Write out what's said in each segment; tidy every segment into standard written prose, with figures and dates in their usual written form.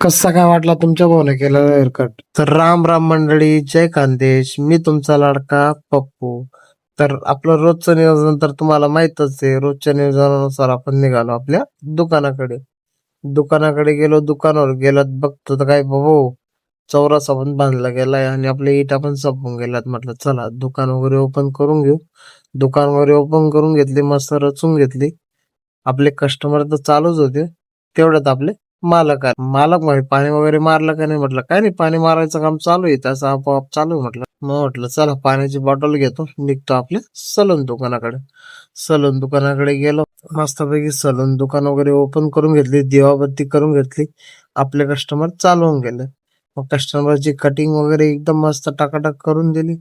कसा काय वाटला तुमच्या भाऊने केलेला हेअरकट? तर राम राम मंडळी, जय खानदेश. मी तुमचा लाडका पप्पू. तर आपलं रोजचं नियोजन तर तुम्हाला माहितच आहे. रोजच्या नियोजनानुसार आपण निघालो आपल्या दुकानाकडे. दुकानाकडे गेलो, दुकानावर गेलात बघतो तर काय बाबा, चौरसा पण बांधला गेलाय आणि आपल्या इटा पण संपून गेल्यात. म्हटलं चला दुकान वगैरे ओपन करून घेऊ. दुकान वगैरे ओपन करून घेतली, मस्त रचून घेतली. आपले कस्टमर तर चालूच होते, तेवढ्यात आपले मालक म्हणे पाणी वगैरे मारलं का नाही? म्हटलं काय नाही, पाणी मारायचं काम चालू आहे, त्याचं आपोआप चालू आहे म्हटलं. मग म्हटलं चला पाण्याची बॉटल घेतो, निघतो आपल्या सलून दुकानाकडे. सलून दुकानाकडे गेलो, मस्तपैकी सलून दुकान वगैरे ओपन करून घेतली, दिवाबत्ती करून घेतली. आपले कस्टमर चालू होऊन गेले. मग कस्टमरची कटिंग वगैरे एकदम मस्त टाकाटाक करून दिली,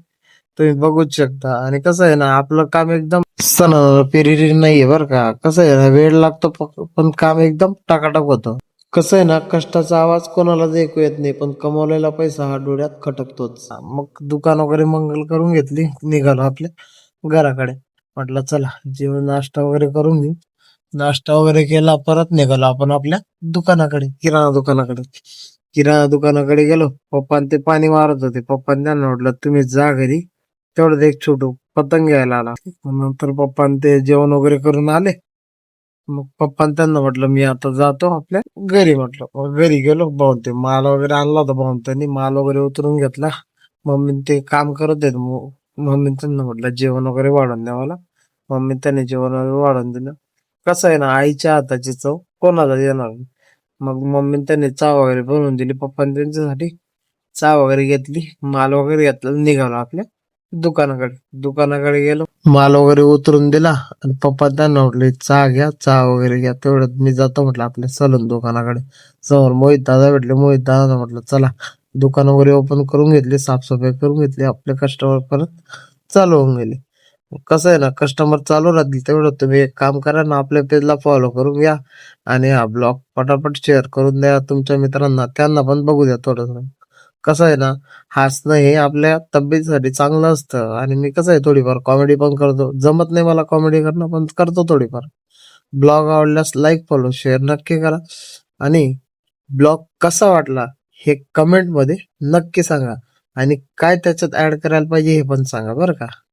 तुम्ही बघूच शकता. आणि कसं आहे ना, आपलं काम एकदम सण पेरिरी नाहीये बरं का. कसं आहे ना, वेळ लागतो पण काम एकदम टाकाटाक होतं. कसं आहे ना, कष्टाचा आवाज कोणालाच ऐकू येत नाही, पण कमवलेला पैसा हा डोळ्यात खटकतोच. मग दुकान वगैरे मंगल करून घेतली, निघालो आपल्या घराकडे. म्हटलं चला जेवण नाश्ता वगैरे करून घेऊ. नाश्ता वगैरे केला, परत निघालो आपण आपल्या दुकानाकडे, किराणा दुकानाकडे. किराणा दुकानाकडे गेलो, पप्पा ते पाणी मारत होते. पप्पांनी त्यांना म्हटलं तुम्ही जा घरी, तेवढं एक छोटू पतंग घ्यायला आला. नंतर पप्पा ते जेवण वगैरे करून आले. मग पप्पा त्यांना म्हटलं मी आता जातो आपल्या घरी. म्हटलं मग घरी गेलो. भाऊन ते माल वगैरे आणला होता, भाऊन त्यांनी माल वगैरे उतरून घेतला. मम्मी ते काम करत आहेत. मम्मी त्यांना म्हटलं जेवण वगैरे वाढून द्या मला. मम्मी त्यांनी जेवण वगैरे वाढून दिलं. कसं आहे ना, आईच्या हाताची चव कोणाला येणार नाही. मग मम्मी त्यांनी चहा वगैरे बनवून दिली पप्पांनी त्यांच्यासाठी. चहा वगैरे घेतली, माल वगैरे घेतला, निघालो आपल्या दुकानाकडे. दुकानाकडे गेलो, माल वगैरे उतरून दिला आणि पप्पा त्यांना म्हटले चहा घ्या, चहा वगैरे घ्या. तेवढ्यात मी जातो म्हटलं आपल्या सलून दुकानाकडे. समोर मोहित दादा भेटले. मोहित दादा म्हटलं चला, दुकान वगैरे ओपन करून घेतली, साफसफाई करून घेतली. आपले कस्टमर परत चालू होऊन गेले. कसं आहे ना, कस्टमर चालू राहतील तेवढं तुम्ही एक काम करा ना, आपल्या पेजला फॉलो करून घ्या आणि हा ब्लॉग पटापट शेअर करून द्या तुमच्या मित्रांना, त्यांना पण बघू द्या थोडं. कसं आहे ना, हसणं हे आपल्या तब्येतीसाठी चांगलं असतं. आणि मी कसं आहे, थोडीफार कॉमेडी पण करतो. जमत नाही मला कॉमेडी करणं, पण करतो थोडीफार. ब्लॉग आवडल्यास लाईक, फॉलो, शेअर नक्की करा. आणि ब्लॉग कसा वाटला हे कमेंट मध्ये नक्की सांगा. आणि काय त्याच्यात ऍड करायला पाहिजे हे पण सांगा बरं का.